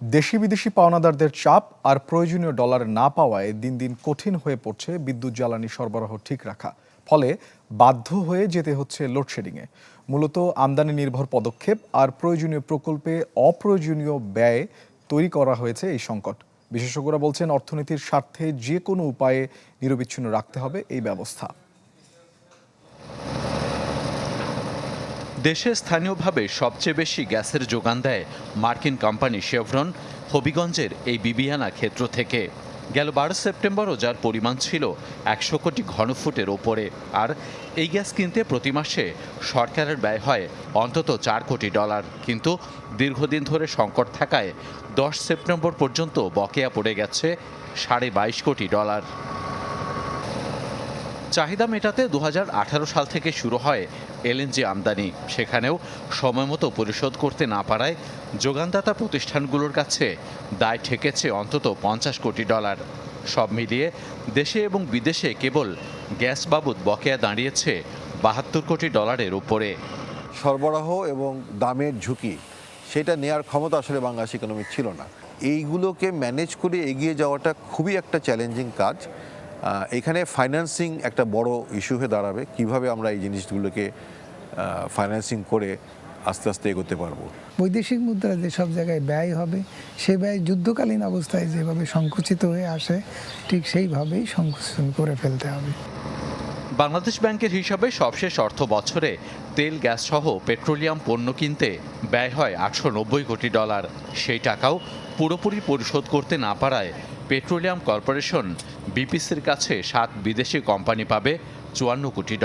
দেশি বিদেশি পাওনাদারদের চাপ আর প্রয়োজনীয় ডলার না পাওয়ায় দিন দিন কঠিন হয়ে পড়ছে বিদ্যুৎ জ্বালানি সরবরাহ ঠিক রাখা। ফলে বাধ্য হয়ে যেতে হচ্ছে লোডশেডিংয়ে। মূলত আমদানি নির্ভর পদক্ষেপ আর প্রয়োজনীয় প্রকল্পে অপ্রয়োজনীয় ব্যয় তৈরি করা হয়েছে এই সংকট। বিশেষজ্ঞরা বলছেন অর্থনীতির স্বার্থে যে কোনো উপায়ে নিরবিচ্ছিন্ন রাখতে হবে এই ব্যবস্থা। দেশে স্থানীয়ভাবে সবচেয়ে বেশি গ্যাসের যোগান দেয় মার্কিন কোম্পানি শেভরন হবিগঞ্জের এই বিবিয়ানা ক্ষেত্র থেকে। গেল 12 সেপ্টেম্বরও যার পরিমাণ ছিল 100 কোটি ঘনফুটের ওপরে। আর এই গ্যাস কিনতে প্রতি মাসে সরকারের ব্যয় হয় অন্তত $4 কোটি। কিন্তু দীর্ঘদিন ধরে সংকট থাকায় 10 সেপ্টেম্বর পর্যন্ত বকেয়া পড়ে গেছে $22.5 কোটি। চাহিদা মেটাতে 2018 সাল থেকে শুরু হয় এলএনজি আমদানি। সেখানেও সময়মতো পরিশোধ করতে না পারায় যোগানদাতা প্রতিষ্ঠানগুলোর কাছে দায় ঠেকেছে অন্তত $50 কোটি। সব মিলিয়ে দেশে এবং বিদেশে কেবল গ্যাস বাবদ বকেয়া দাঁড়িয়েছে $72 কোটি উপরে। সরবরাহ এবং দামের ঝুঁকি সেটা নেয়ার ক্ষমতা আসলে বাংলাদেশ ইকোনমি ছিল না। এইগুলোকে ম্যানেজ করে এগিয়ে যাওয়াটা খুবই একটা চ্যালেঞ্জিং কাজ। এখানে ফাইন্যান্সিং একটা বড় ইস্যু হয়ে দাঁড়াবে। কিভাবে আমরা এই জিনিসগুলোকে ফাইন্যান্সিং করে আস্তে আস্তে এগোতে পারবো। বৈদেশিক মুদ্রা যেসব জায়গায় ব্যয় হবে সে ব্যয় যুদ্ধকালীন অবস্থায় যেভাবে সংকুচিত হয়ে আসে ঠিক সেইভাবেই সংকুচন করে ফেলতে হবে। বাংলাদেশ ব্যাংকের হিসাবে সবশেষ অর্থ বছরে তেল গ্যাস সহ পেট্রোলিয়াম পণ্য কিনতে ব্যয় হয় $890 কোটি। সেই টাকাও পুরোপুরি পরিশোধ করতে না পারায় পেট্রোলিয়াম কর্পোরেশন বিপিসির কাছে 7 বিদেশি কোম্পানি পাবে $54 কোটি।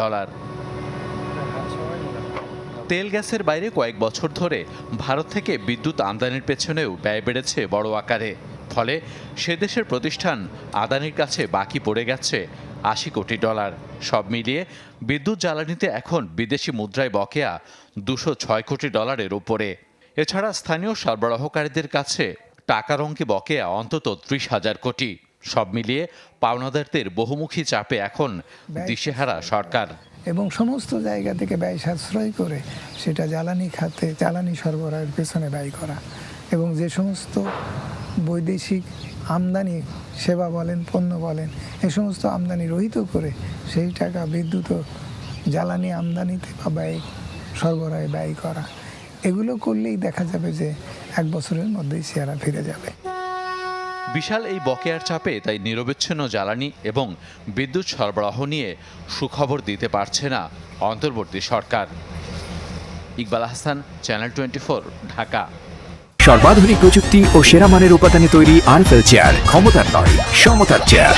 তেল গ্যাসের বাইরে কয়েক বছর ধরে ভারত থেকে বিদ্যুৎ আমদানির পেছনেও ব্যয় বেড়েছে বড় আকারে। ফলে সে দেশের প্রতিষ্ঠান আদানির কাছে বাকি পড়ে গেছে $80 কোটি। সব মিলিয়ে বিদ্যুৎ জ্বালানিতে এখন বিদেশি মুদ্রায় বকেয়া $206 কোটি উপরে। এছাড়া স্থানীয় সরবরাহকারীদের কাছে টাকার অঙ্কে বকেয়া অন্তত 30,000 কোটি। সব মিলিয়ে পাওনাদারদের বহুমুখী চাপে এখন দিশেহারা সরকার। এবং সমস্ত জায়গা থেকে ব্যয় সাশ্রয় করে সেটা জ্বালানি খাতে জ্বালানি সরবরাহের পেছনে ব্যয় করা এবং যে সমস্ত বৈদেশিক আমদানি সেবা বলেন পণ্য বলেন এ সমস্ত আমদানি রহিত করে সেই টাকা বিদ্যুৎ ও জ্বালানি আমদানিতে বা ব্যয় সরবরাহে ব্যয় করা, এগুলো করলেই দেখা যাবে যে 1 বছরের মধ্যেই চেহারা ফিরে যাবে। বিশাল এই বকেয়ার চাপে তাই নিরবিচ্ছিন্ন জ্বালানি এবং বিদ্যুৎ সরবরাহ নিয়ে সুখবর দিতে পারছে না অন্তর্বর্তী সরকার। ইকবাল আহসান, চ্যানেল 24, ঢাকা। সর্বাধুনিক প্রযুক্তি ও সেরা মানের উপাদানে তৈরি আরএফএল চেয়ার, ক্ষমতার নয় সমতার চেয়ার।